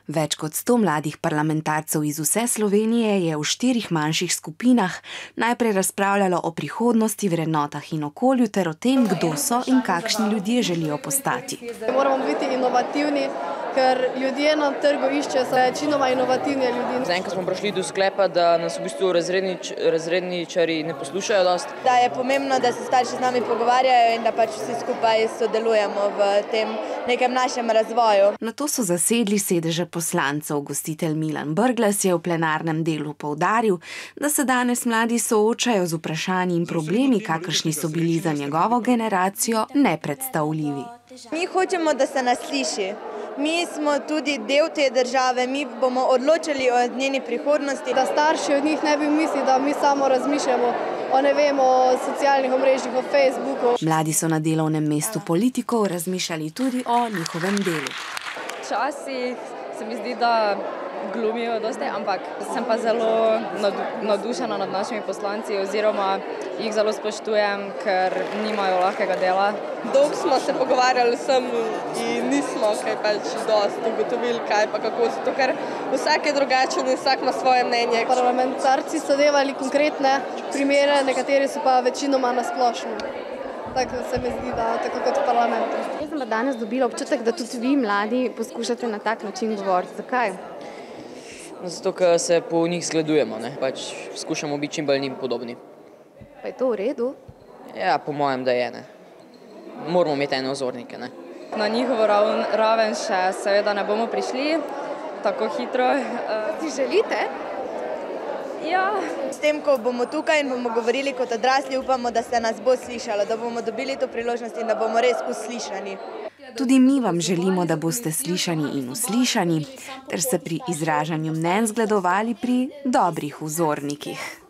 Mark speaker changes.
Speaker 1: Več kot 100 mladih parlamentarcev iz vse Slovenije je v 4 manjših skupinah najprej razpravljalo o prihodnosti, vrednotah in okolju ter o tem, kdo so in kakšni ljudje želijo postati.
Speaker 2: Moramo biti inovativni, ker ljudje na trgu iščejo večinoma inovativne ljudi.
Speaker 3: Zaenkrat smo prišli do sklepa, da nas v bistvu razredničarji ne poslušajo dosti.
Speaker 4: Da je pomembno, da se starši z nami pogovarjajo in da pač vsi skupaj sodelujemo v tem nekem našem razvoju.
Speaker 1: Nato so zasedli sedeže poslancev. Gostitelj Milan Brglez je v plenarnem delu poudaril, da se danes mladi soočajo z vprašanji in problemi, kakršni so bili za njegovo generacijo nepredstavljivi.
Speaker 4: Mi hočemo, da se nas sliši. Mi smo tudi del te države, mi bomo odločali o njeni prihodnosti.
Speaker 2: Da starši od njih ne bi mislili, da mi samo razmišljamo o socialnih omrežjih, o Facebooku.
Speaker 1: Mladi so na delovnem mestu politikov razmišljali tudi o njihovem delu.
Speaker 5: Včasih se mi zdi, da glumijo dosti, ampak sem pa zelo navdušena nad našimi poslanci oziroma jih zelo spoštujem, ker nimajo lahkega dela.
Speaker 6: Dolgo smo se pogovarjali sem in nismo kaj pač dosti ugotovili, kaj pa kako so to, ker vsak je drugačen in vsak ima svoje mnenje.
Speaker 2: Parlamentarci so delali konkretne primere, nekateri so pa večinoma na splošno. Tako se mi zdi, da tako kot v parlamentu.
Speaker 7: Jaz sem pa danes dobila občutek, da tudi vi, mladi, poskušate na tak način govoriti. Zakaj?
Speaker 3: Zato, ker se po njih zgledujemo, ne? Pač skušamo biti čim bolj njim podobni.
Speaker 7: Pa je to v redu?
Speaker 3: Ja, po mojem, da je, ne. Moramo imeti ene vzornike, ne.
Speaker 5: Na njihovo raven še seveda ne bomo prišli tako hitro.
Speaker 7: Si želite?
Speaker 5: Ja.
Speaker 4: S tem, ko bomo tukaj in bomo govorili kot odrasli, upamo, da se nas bo slišalo, da bomo dobili to priložnost in da bomo res uslišani.
Speaker 1: Tudi mi vam želimo, da boste slišani in uslišani, ter se pri izražanju mnenj zgledovali pri dobrih vzornikih.